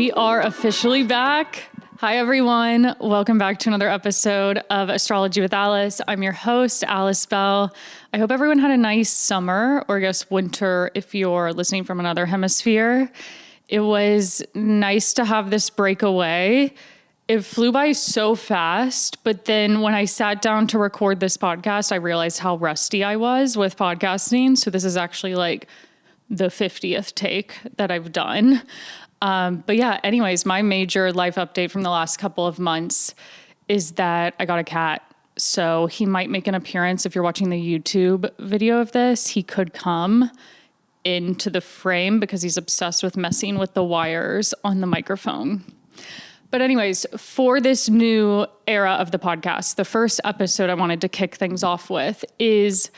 We are officially back. Hi, everyone. Welcome back to another episode of Astrology with Alice. I'm your host, Alice Bell. I hope everyone had a nice summer, or I guess winter if you're listening from another hemisphere. It was nice to have this break away. It flew by so fast, but then when I sat down to record this podcast, I realized how rusty I was with podcasting. So this is actually like the 50th take that I've done. But yeah, anyways, my major life update from the last couple of months is that I got a cat. So he might make an appearance if you're watching the YouTube video of this. He could come into the frame because he's obsessed with messing with the wires on the microphone. But anyways, for this new era of the podcast, the first episode I wanted to kick things off with is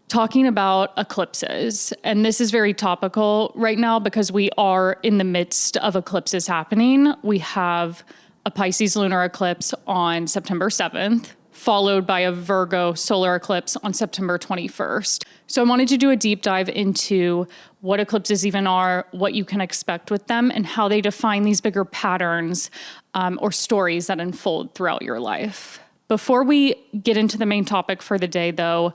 talking about eclipses. And this is very topical right now because we are in the midst of eclipses happening. We have a Pisces lunar eclipse on September 7th, followed by a Virgo solar eclipse on September 21st. So I wanted to do a deep dive into what eclipses even are, what you can expect with them, and how they define these bigger patterns or stories that unfold throughout your life. Before we get into the main topic for the day, though,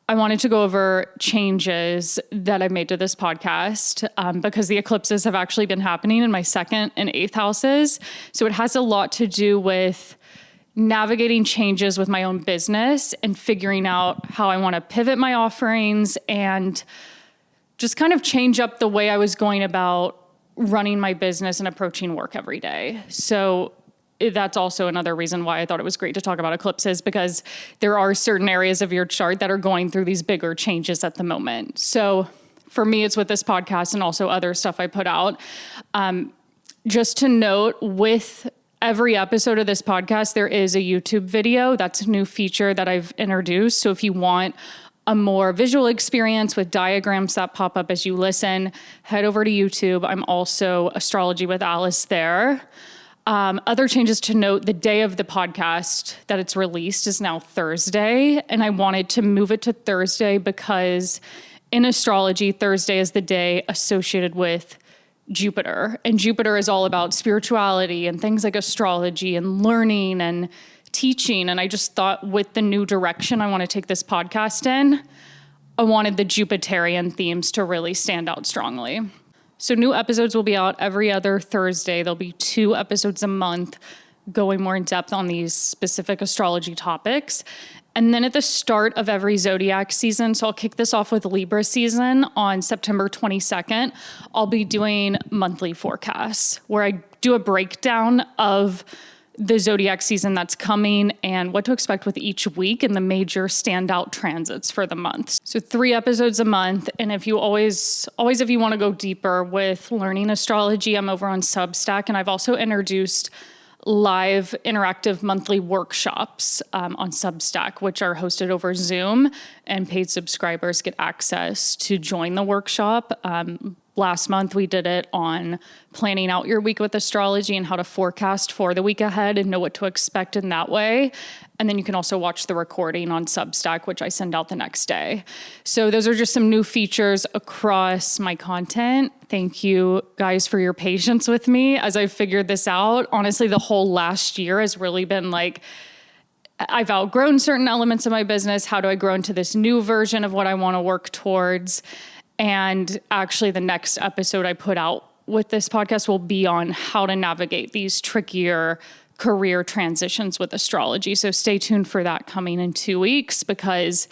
I wanted to go over changes that I've made to this podcast because the eclipses have actually been happening in my second and eighth houses. So it has a lot to do with navigating changes with my own business and figuring out how I want to pivot my offerings and just kind of change up the way I was going about running my business and approaching work every day. So that's also another reason why I thought it was great to talk about eclipses, because there are certain areas of your chart that are going through these bigger changes at the moment. So for me, it's with this podcast and also other stuff I put out. Just to note, with every episode of this podcast, there is a YouTube video. That's a new feature that I've introduced. So if you want a more visual experience with diagrams that pop up as you listen, head over to YouTube. I'm also Astrology with Alice there. Other changes to note, the day of the podcast that it's released is now Thursday, and I wanted to move it to Thursday because in astrology, Thursday is the day associated with Jupiter, and Jupiter is all about spirituality and things like astrology and learning and teaching, and I just thought with the new direction I want to take this podcast in, I wanted the Jupiterian themes to really stand out strongly. So new episodes will be out every other Thursday. There'll be 2 episodes a month going more in depth on these specific astrology topics. And then at the start of every zodiac season, so I'll kick this off with Libra season on September 22nd, I'll be doing monthly forecasts where I do a breakdown of the zodiac season that's coming and what to expect with each week and the major standout transits for the month. So 3 episodes a month. And if you always if you want to go deeper with learning astrology, I'm over on Substack. And I've also introduced live interactive monthly workshops on Substack, which are hosted over Zoom, and paid subscribers get access to join the workshop. Last month, we did it on planning out your week with astrology and how to forecast for the week ahead and know what to expect in that way. And then you can also watch the recording on Substack, which I send out the next day. So those are just some new features across my content. Thank you guys for your patience with me as I've figured this out. Honestly, the whole last year has really been like, I've outgrown certain elements of my business. How do I grow into this new version of what I want to work towards? And actually, the next episode I put out with this podcast will be on how to navigate these trickier career transitions with astrology. So stay tuned for that coming in 2 weeks, because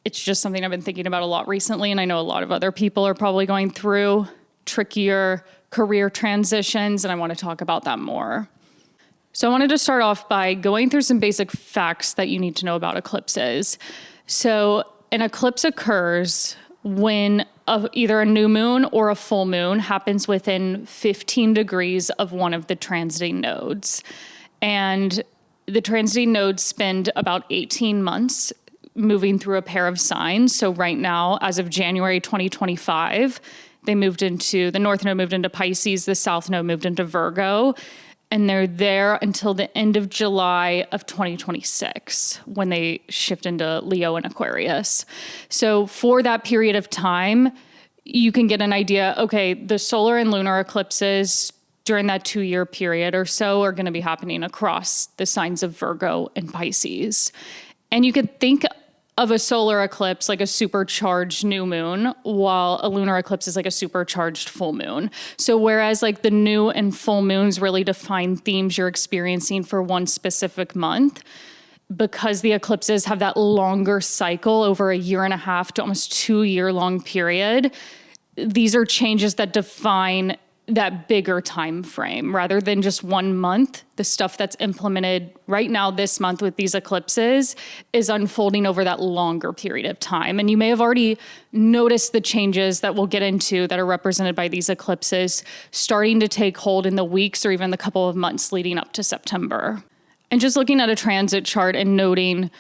it's just something I've been thinking about a lot recently. And I know a lot of other people are probably going through trickier career transitions, and I want to talk about that more. So I wanted to start off by going through some basic facts that you need to know about eclipses. So an eclipse occurs when either a new moon or a full moon happens within 15 degrees of one of the transiting nodes. And the transiting nodes spend about 18 months moving through a pair of signs. So right now, as of January 2025, the North Node moved into Pisces, the South Node moved into Virgo, and they're there until the end of July of 2026 when they shift into Leo and Aquarius. So for that period of time, you can get an idea, okay, the solar and lunar eclipses during that 2-year period or so are going to be happening across the signs of Virgo and Pisces. And you could think of a solar eclipse like a supercharged new moon, while a lunar eclipse is like a supercharged full moon. So whereas like the new and full moons really define themes you're experiencing for one specific month, because the eclipses have that longer cycle over 1.5 to almost 2-year long period, these are changes that define that bigger time frame rather than just 1 month. The stuff that's implemented right now this month with these eclipses is unfolding over that longer period of time. And you may have already noticed the changes that we'll get into that are represented by these eclipses starting to take hold in the weeks or even the couple of months leading up to September. And just looking at a transit chart and noting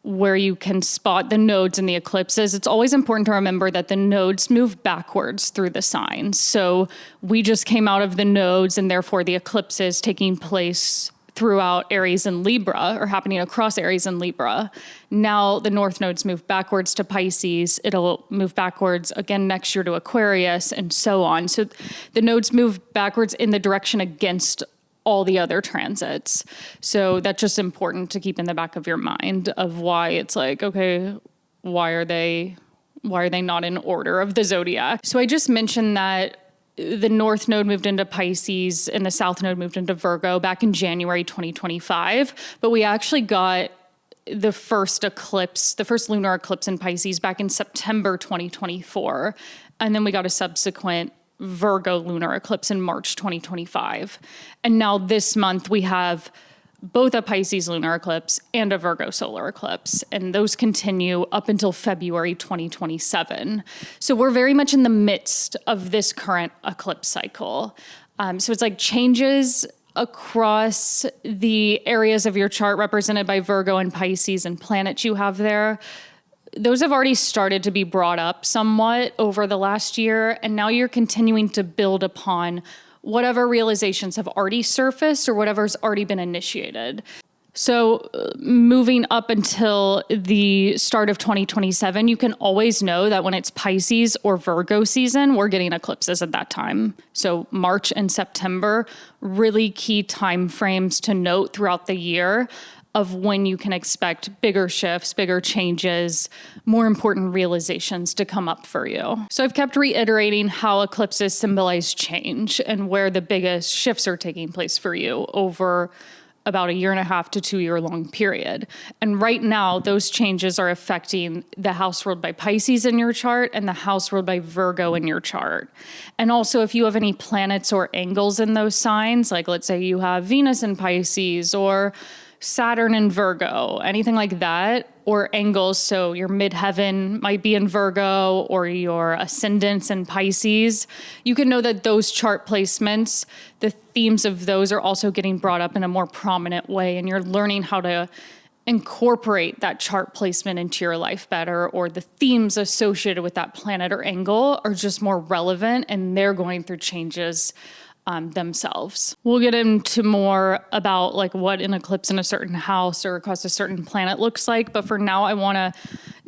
where you can spot the nodes in the eclipses, it's always important to remember that the nodes move backwards through the signs. So we just came out of the nodes, and therefore the eclipses taking place throughout Aries and Libra, or happening across Aries and Libra. Now the north nodes move backwards to Pisces. It'll move backwards again next year to Aquarius, and so on. So the nodes move backwards in the direction against all the other transits. So that's just important to keep in the back of your mind of why it's like, okay, why are they not in order of the zodiac? So I just mentioned that the north node moved into Pisces and the south node moved into Virgo back in January 2025, but we actually got the first eclipse, the first lunar eclipse in Pisces back in September 2024. And then we got a subsequent Virgo lunar eclipse in March 2025. And now this month we have both a Pisces lunar eclipse and a Virgo solar eclipse. And those continue up until February 2027. So we're very much in the midst of this current eclipse cycle. So it's like changes across the areas of your chart represented by Virgo and Pisces and planets you have there. Those have already started to be brought up somewhat over the last year, and now you're continuing to build upon whatever realizations have already surfaced or whatever's already been initiated. So moving up until the start of 2027, you can always know that when it's Pisces or Virgo season, we're getting eclipses at that time. So March and September, really key time frames to note throughout the year of when you can expect bigger shifts, bigger changes, more important realizations to come up for you. So I've kept reiterating how eclipses symbolize change and where the biggest shifts are taking place for you over about 1.5 to 2-year long period. And right now, those changes are affecting the house ruled by Pisces in your chart and the house ruled by Virgo in your chart. And also, if you have any planets or angles in those signs, like let's say you have Venus in Pisces or Saturn in Virgo, anything like that, or angles. So your midheaven might be in Virgo or your ascendants in Pisces. You can know that those chart placements, the themes of those are also getting brought up in a more prominent way. And you're learning how to incorporate that chart placement into your life better, or the themes associated with that planet or angle are just more relevant and they're going through changes themselves. We'll get into more about like what an eclipse in a certain house or across a certain planet looks like. But for now, I want to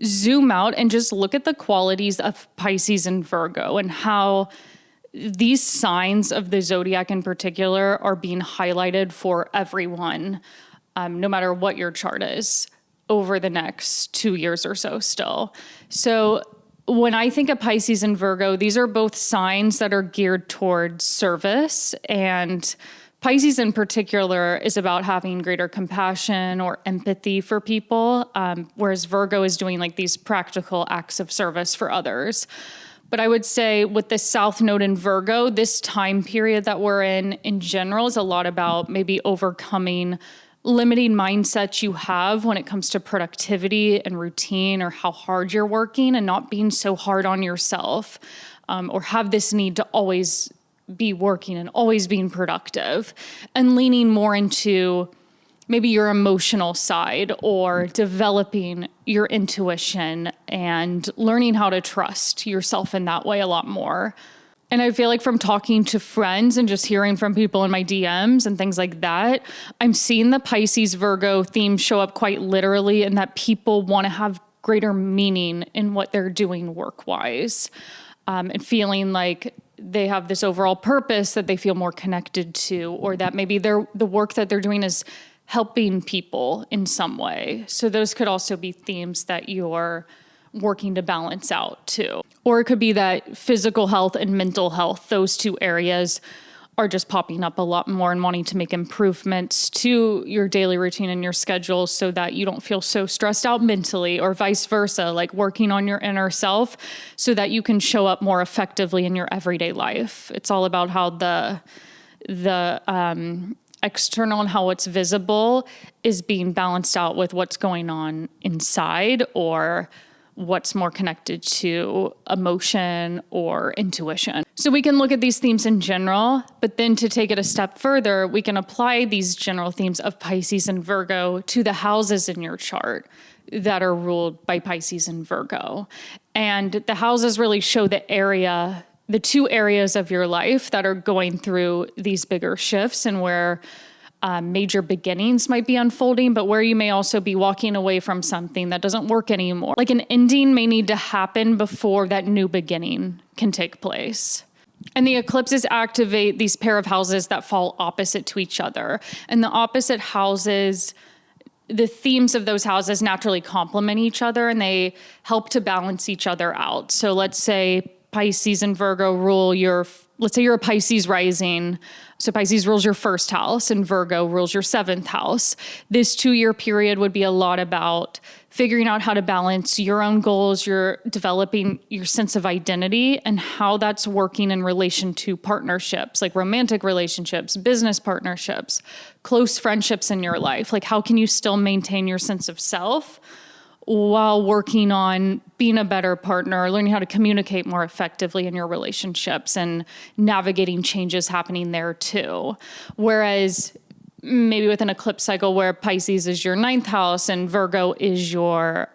zoom out and just look at the qualities of Pisces and Virgo and how these signs of the zodiac in particular are being highlighted for everyone, no matter what your chart is, over the next 2 years or so still. So when I think of Pisces and Virgo, these are both signs that are geared towards service, and Pisces in particular is about having greater compassion or empathy for people, whereas Virgo is doing like these practical acts of service for others. But I would say with the South Node in Virgo, this time period that we're in general is a lot about maybe overcoming limiting mindsets you have when it comes to productivity and routine or how hard you're working, and not being so hard on yourself, or have this need to always be working and always being productive, and leaning more into maybe your emotional side or developing your intuition and learning how to trust yourself in that way a lot more. And I feel like from talking to friends and just hearing from people in my DMs and things like that, I'm seeing the Pisces Virgo theme show up quite literally, and that people want to have greater meaning in what they're doing work-wise. and feeling like they have this overall purpose that they feel more connected to, or that maybe the work that they're doing is helping people in some way. So those could also be themes that you're working to balance out too. Or it could be that physical health and mental health, those two areas are just popping up a lot more and wanting to make improvements to your daily routine and your schedule so that you don't feel so stressed out mentally, or vice versa, like working on your inner self so that you can show up more effectively in your everyday life. It's all about how the external and how what's visible is being balanced out with what's going on inside, or what's more connected to emotion or intuition. So we can look at these themes in general, but then to take it a step further, we can apply these general themes of Pisces and Virgo to the houses in your chart that are ruled by Pisces and Virgo. And the houses really show the two areas of your life that are going through these bigger shifts, and where major beginnings might be unfolding, but where you may also be walking away from something that doesn't work anymore. Like an ending may need to happen before that new beginning can take place. And the eclipses activate these pair of houses that fall opposite to each other. And the opposite houses, the themes of those houses naturally complement each other, and they help to balance each other out. So let's say Pisces and Virgo rule let's say you're a Pisces rising. So Pisces rules your first house and Virgo rules your seventh house. This 2-year period would be a lot about figuring out how to balance your own goals, you're developing your sense of identity, and how that's working in relation to partnerships, like romantic relationships, business partnerships, close friendships in your life. Like, how can you still maintain your sense of self while working on being a better partner, learning how to communicate more effectively in your relationships, and navigating changes happening there too. Whereas maybe with an eclipse cycle where Pisces is your 9th house and Virgo is your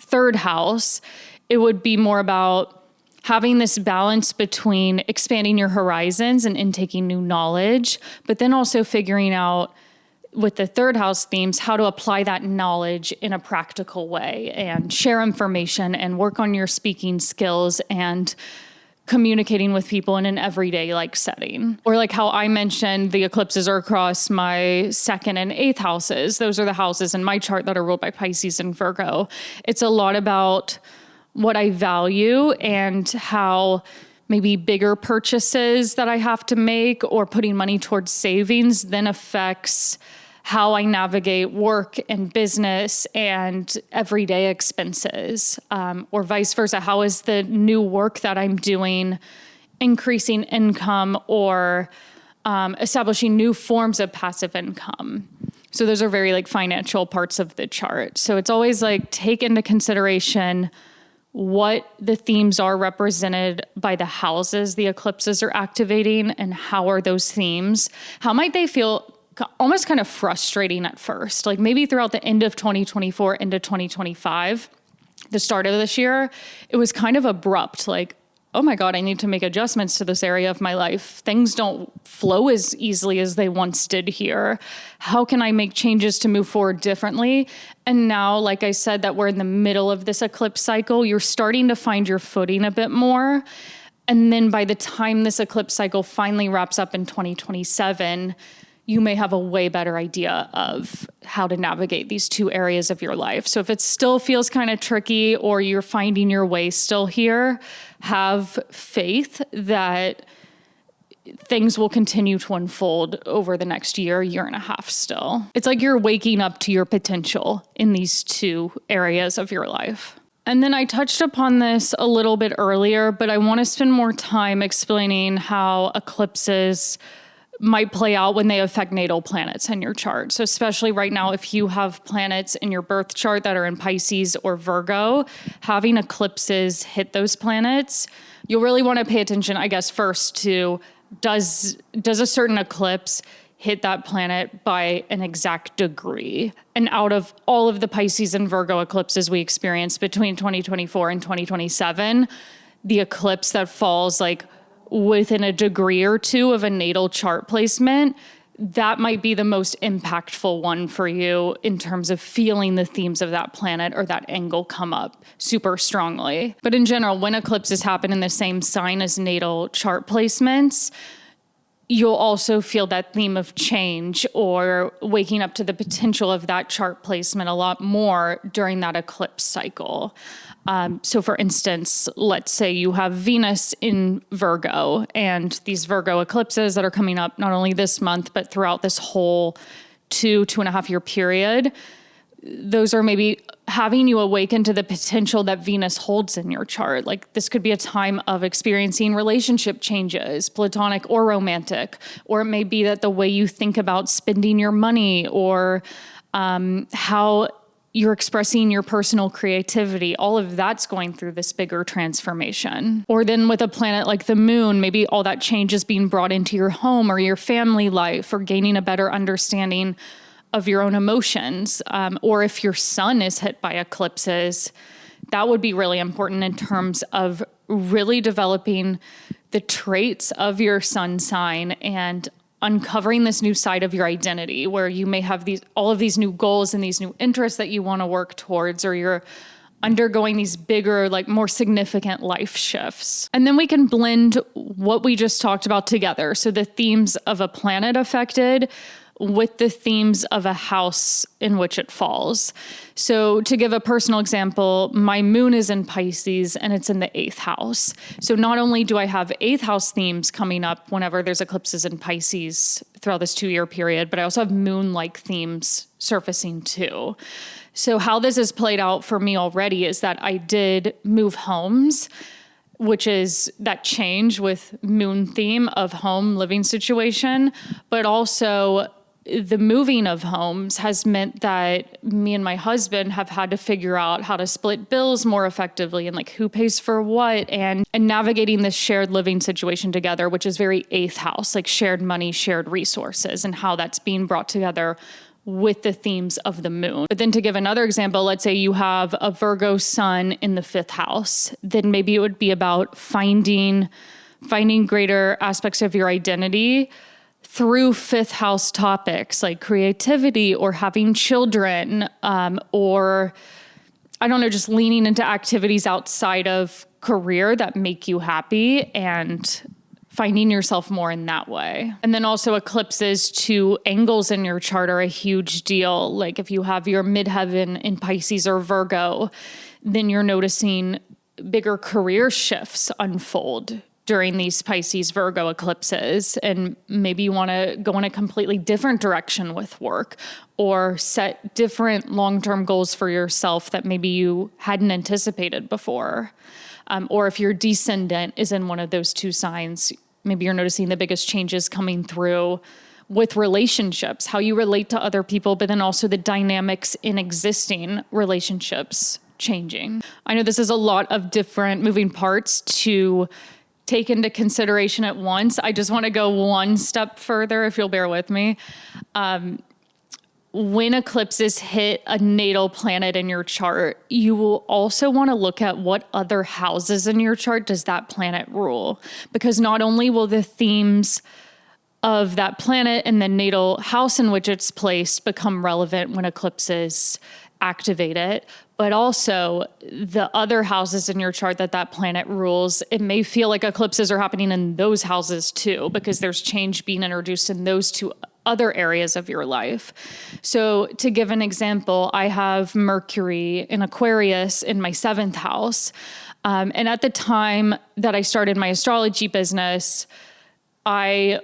3rd house, it would be more about having this balance between expanding your horizons and intaking new knowledge, but then also figuring out with the 3rd house themes, how to apply that knowledge in a practical way and share information and work on your speaking skills and communicating with people in an everyday setting. Or like how I mentioned, the eclipses are across my 2nd and 8th houses. Those are the houses in my chart that are ruled by Pisces and Virgo. It's a lot about what I value and how maybe bigger purchases that I have to make or putting money towards savings then affects how I navigate work and business and everyday expenses, or vice versa. How is the new work that I'm doing increasing income or establishing new forms of passive income? So those are very financial parts of the chart. So it's always take into consideration what the themes are represented by the houses the eclipses are activating, and how are those themes, how might they feel almost kind of frustrating at first, maybe throughout the end of 2024 into 2025, the start of this year, it was kind of abrupt, oh my God, I need to make adjustments to this area of my life. Things don't flow as easily as they once did here. How can I make changes to move forward differently? And now, like I said, that we're in the middle of this eclipse cycle, you're starting to find your footing a bit more. And then by the time this eclipse cycle finally wraps up in 2027, you may have a way better idea of how to navigate these two areas of your life. So if it still feels kind of tricky, or you're finding your way still here, have faith that things will continue to unfold over the next year and a half still. It's like you're waking up to your potential in these two areas of your life. And then I touched upon this a little bit earlier, but I want to spend more time explaining how eclipses might play out when they affect natal planets in your chart. So especially right now, if you have planets in your birth chart that are in Pisces or Virgo, having eclipses hit those planets, you'll really want to pay attention, I guess, first to does a certain eclipse hit that planet by an exact degree? And out of all of the Pisces and Virgo eclipses we experienced between 2024 and 2027, the eclipse that falls within a degree or two of a natal chart placement, that might be the most impactful one for you in terms of feeling the themes of that planet or that angle come up super strongly. But in general, when eclipses happen in the same sign as natal chart placements, you'll also feel that theme of change or waking up to the potential of that chart placement a lot more during that eclipse cycle. So for instance, let's say you have Venus in Virgo and these Virgo eclipses that are coming up not only this month, but throughout this whole 2.5 year period. Those are maybe having you awaken to the potential that Venus holds in your chart. Like this could be a time of experiencing relationship changes, platonic or romantic, or it may be that the way you think about spending your money or how you're expressing your personal creativity, all of that's going through this bigger transformation. Or then with a planet like the moon, maybe all that change is being brought into your home or your family life or gaining a better understanding of your own emotions. Or if your sun is hit by eclipses, that would be really important in terms of really developing the traits of your sun sign and uncovering this new side of your identity where you may have all of these new goals and these new interests that you want to work towards, or you're undergoing these bigger, like more significant life shifts. And then we can blend what we just talked about together. So the themes of a planet affected with the themes of a house in which it falls. So to give a personal example, my moon is in Pisces and it's in the 8th house. So not only do I have 8th house themes coming up whenever there's eclipses in Pisces throughout this 2 year period, but I also have moon-like themes surfacing too. So how this has played out for me already is that I did move homes, which is that change with moon theme of home living situation, but also the moving of homes has meant that me and my husband have had to figure out how to split bills more effectively and like who pays for what and navigating this shared living situation together, which is very 8th house, like shared money, shared resources, and how that's being brought together with the themes of the moon. But then to give another example, let's say you have a Virgo sun in the 5th house, then maybe it would be about finding greater aspects of your identity through 5th house topics like creativity or having children, or I don't know, just leaning into activities outside of career that make you happy and finding yourself more in that way. And then also eclipses to angles in your chart are a huge deal. Like if you have your midheaven in Pisces or Virgo, then you're noticing bigger career shifts unfold during these Pisces Virgo eclipses. And maybe you want to go in a completely different direction with work or set different long-term goals for yourself that maybe you hadn't anticipated before. Or if your descendant is in one of those two signs, maybe you're noticing the biggest changes coming through with relationships, how you relate to other people, but then also the dynamics in existing relationships changing. I know this is a lot of different moving parts to take into consideration at once. I just want to go one step further, if you'll bear with me. When eclipses hit a natal planet in your chart, you will also want to look at what other houses in your chart does that planet rule. Because not only will the themes of that planet and the natal house in which it's placed become relevant when eclipses activate it, but also the other houses in your chart that planet rules, it may feel like eclipses are happening in those houses too, because there's change being introduced in those two other areas of your life. So to give an example, I have Mercury in Aquarius in my 7th house. And at the time that I started my astrology business, I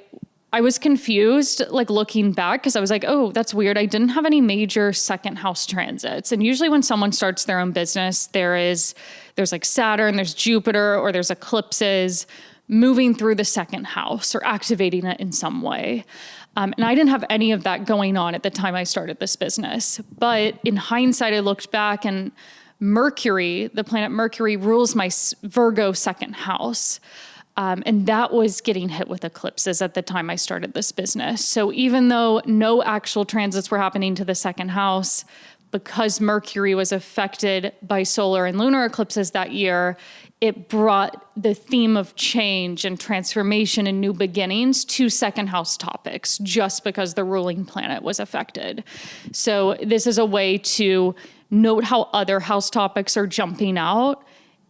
was confused, like looking back, because I was like, oh, that's weird. I didn't have any major 2nd house transits. And usually when someone starts their own business, there's like Saturn, there's Jupiter, or there's eclipses moving through the 2nd house or activating it in some way. And I didn't have any of that going on at the time I started this business. But in hindsight, I looked back and Mercury, the planet Mercury, rules my Virgo 2nd house. And that was getting hit with eclipses at the time I started this business. So even though no actual transits were happening to the 2nd house, because Mercury was affected by solar and lunar eclipses that year, it brought the theme of change and transformation and new beginnings to second house topics just because the ruling planet was affected. So this is a way to note how other house topics are jumping out,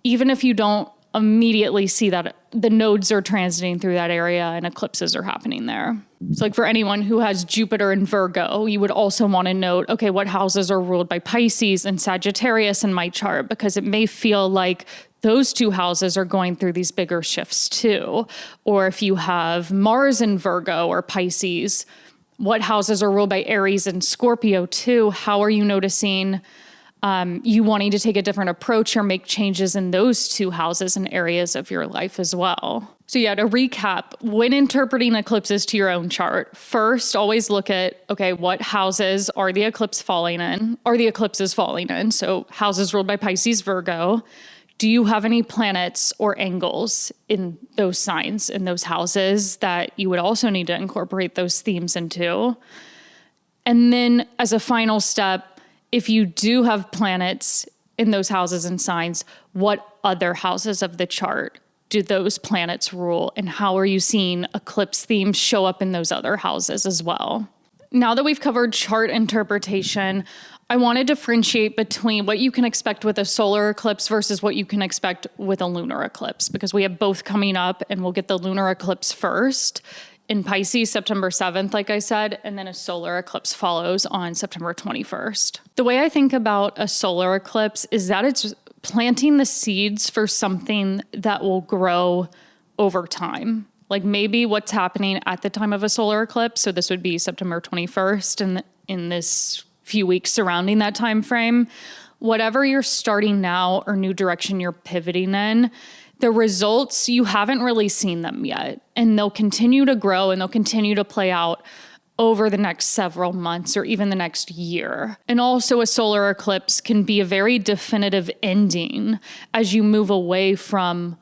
even if you don't immediately see that the nodes are transiting through that area and eclipses are happening there. So like for anyone who has Jupiter in Virgo, you would also want to note, okay, what houses are ruled by Pisces and Sagittarius in my chart, because it may feel like those two houses are going through these bigger shifts too. Or if you have Mars in Virgo or Pisces, what houses are ruled by Aries and Scorpio too? How are you noticing you wanting to take a different approach or make changes in those two houses and areas of your life as well? So yeah, to recap, when interpreting eclipses to your own chart, first, always look at, okay, what houses are the eclipses falling in? So houses ruled by Pisces, Virgo. Do you have any planets or angles in those signs, in those houses that you would also need to incorporate those themes into? And then as a final step, if you do have planets in those houses and signs, what other houses of the chart do those planets rule? And how are you seeing eclipse themes show up in those other houses as well? Now that we've covered chart interpretation, I want to differentiate between what you can expect with a solar eclipse versus what you can expect with a lunar eclipse, because we have both coming up, and we'll get the lunar eclipse first in Pisces, September 7th, like I said, and then a solar eclipse follows on September 21st. The way I think about a solar eclipse is that it's planting the seeds for something that will grow over time. Like maybe what's happening at the time of a solar eclipse, so this would be September 21st, and in this few weeks surrounding that time frame, whatever you're starting now or new direction you're pivoting in, the results, you haven't really seen them yet. And they'll continue to grow and they'll continue to play out over the next several months or even the next year. And also a solar eclipse can be a very definitive ending as you move away from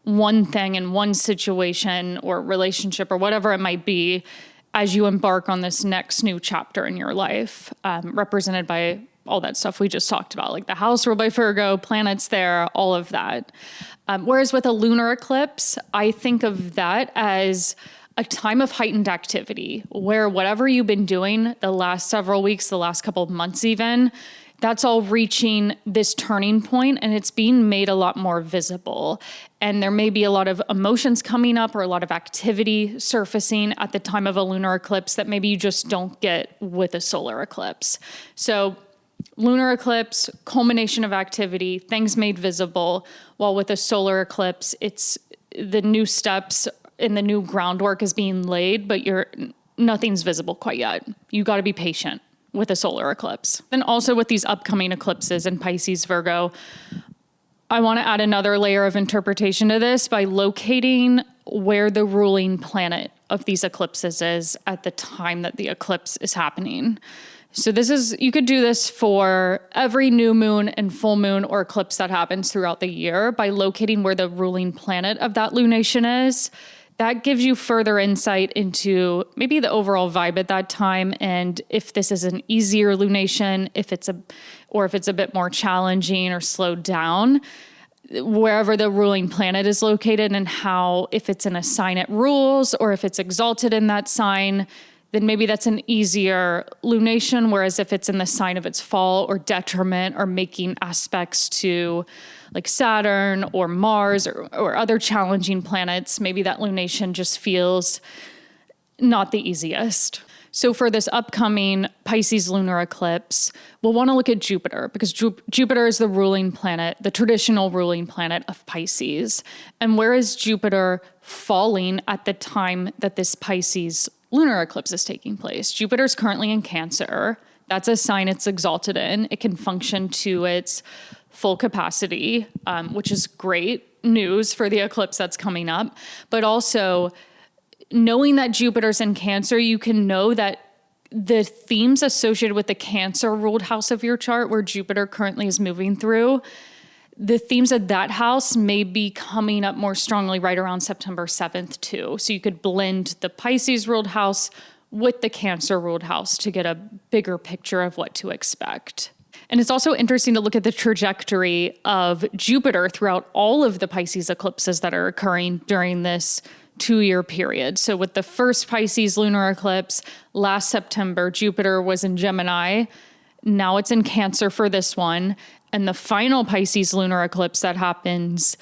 one thing in one situation or relationship or whatever it might be as you embark on this next new chapter in your life, represented by all that stuff we just talked about, like the house ruled by Virgo, planets there, all of that. Whereas with a lunar eclipse, I think of that as a time of heightened activity where whatever you've been doing the last several weeks, the last couple of months even, that's all reaching this turning point and it's being made a lot more visible. And there may be a lot of emotions coming up or a lot of activity surfacing at the time of a lunar eclipse that maybe you just don't get with a solar eclipse. So lunar eclipse, culmination of activity, things made visible, while with a solar eclipse, it's the new steps and the new groundwork is being laid, but nothing's visible quite yet. You got to be patient with a solar eclipse. Then also with these upcoming eclipses in Pisces, Virgo, I want to add another layer of interpretation to this by locating where the ruling planet of these eclipses is at the time that the eclipse is happening. So you could do this for every new moon and full moon or eclipse that happens throughout the year by locating where the ruling planet of that lunation is. That gives you further insight into maybe the overall vibe at that time, and if this is an easier lunation, if it's a bit more challenging or slowed down, wherever the ruling planet is located, and how, if it's in a sign it rules or if it's exalted in that sign, then maybe that's an easier lunation. Whereas if it's in the sign of its fall or detriment or making aspects to like Saturn or Mars or other challenging planets, maybe that lunation just feels not the easiest. So for this upcoming Pisces lunar eclipse, we'll want to look at Jupiter because Jupiter is the ruling planet, the traditional ruling planet of Pisces. And where is Jupiter falling at the time that this Pisces lunar eclipse is taking place? Jupiter's currently in Cancer. That's a sign it's exalted in. It can function to its full capacity, which is great news for the eclipse that's coming up. But also, knowing that Jupiter's in Cancer, you can know that the themes associated with the Cancer-ruled house of your chart, where Jupiter currently is moving through, the themes of that house may be coming up more strongly right around September 7th too. So you could blend the Pisces-ruled house with the Cancer ruled house to get a bigger picture of what to expect. And it's also interesting to look at the trajectory of Jupiter throughout all of the Pisces eclipses that are occurring during this 2-year period. So with the first Pisces lunar eclipse last September, Jupiter was in Gemini. Now it's in Cancer for this one. And the final Pisces lunar eclipse that happens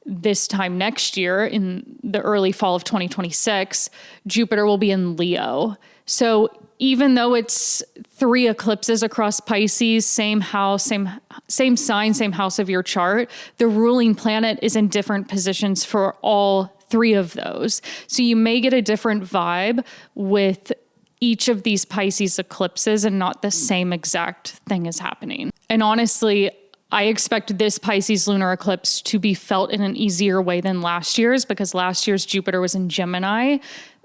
this time next year in the early fall of 2026, Jupiter will be in Leo. So even though it's 3 eclipses across Pisces, same house, same sign, same house of your chart, the ruling planet is in different positions for all 3 of those. So you may get a different vibe with each of these Pisces eclipses and not the same exact thing is happening. And honestly, I expect this Pisces lunar eclipse to be felt in an easier way than last year's, because last year's Jupiter was in Gemini,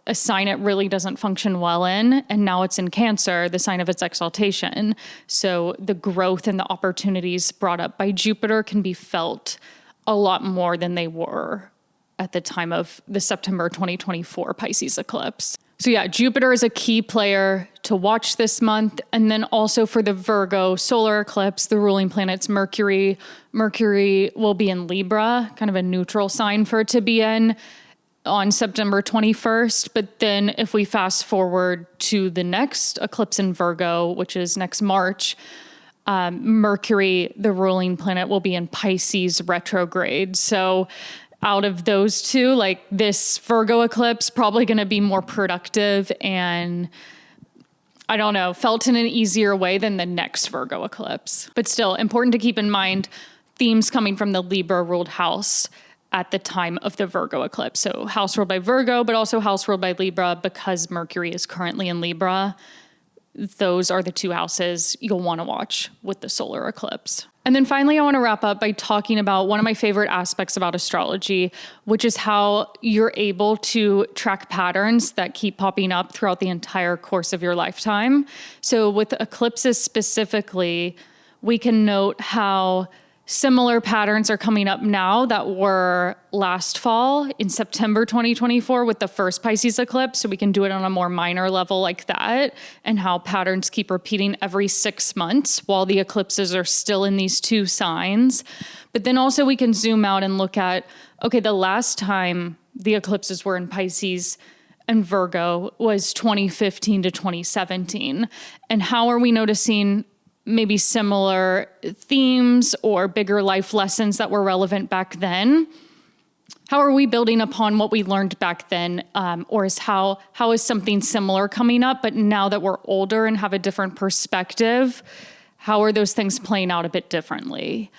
a sign it really doesn't function well in, and now it's in Cancer, the sign of its exaltation. So the growth and the opportunities brought up by Jupiter can be felt a lot more than they were at the time of the September 2024 Pisces eclipse. So yeah, Jupiter is a key player to watch this month. And then also for the Virgo solar eclipse, the ruling planet's Mercury. Mercury will be in Libra, kind of a neutral sign for it to be in on September 21st. But then if we fast forward to the next eclipse in Virgo, which is next March, Mercury, the ruling planet, will be in Pisces retrograde. So out of those 2, like this Virgo eclipse, probably going to be more productive and I don't know, felt in an easier way than the next Virgo eclipse. But still important to keep in mind themes coming from the Libra ruled house at the time of the Virgo eclipse. So house ruled by Virgo, but also house ruled by Libra, because Mercury is currently in Libra. Those are the 2 houses you'll want to watch with the solar eclipse. And then finally, I want to wrap up by talking about one of my favorite aspects about astrology, which is how you're able to track patterns that keep popping up throughout the entire course of your lifetime. So with eclipses specifically, we can note how similar patterns are coming up now that were last fall in September 2024 with the first Pisces eclipse. So we can do it on a more minor level like that, and how patterns keep repeating every 6 months while the eclipses are still in these 2 signs. But then also we can zoom out and look at, okay, the last time the eclipses were in Pisces and Virgo was 2015 to 2017. And how are we noticing maybe similar themes or bigger life lessons that were relevant back then? How are we building upon what we learned back then? Or how is something similar coming up, but now that we're older and have a different perspective, how are those things playing out a bit differently?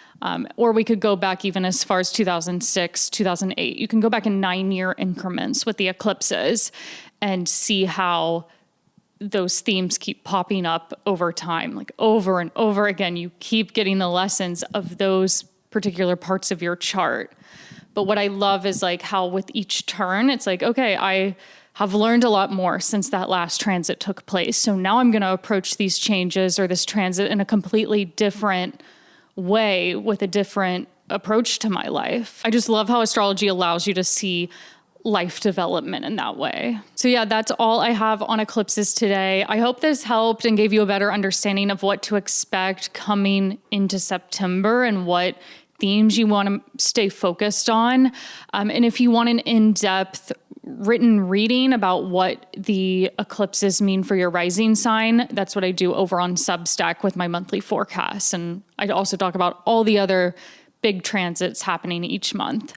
Or we could go back even as far as 2006, 2008. You can go back in 9-year increments with the eclipses and see how those themes keep popping up over time, like over and over again. You keep getting the lessons of those particular parts of your chart. But what I love is like how with each turn, it's like, okay, I have learned a lot more since that last transit took place. So now I'm going to approach these changes or this transit in a completely different way with a different approach to my life. I just love how astrology allows you to see life development in that way. So yeah, that's all I have on eclipses today. I hope this helped and gave you a better understanding of what to expect coming into September and what themes you want to stay focused on. And if you want an in-depth written reading about what the eclipses mean for your rising sign, that's what I do over on Substack with my monthly forecasts. And I also talk about all the other big transits happening each month.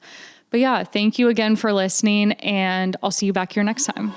But yeah, thank you again for listening, and I'll see you back here next time.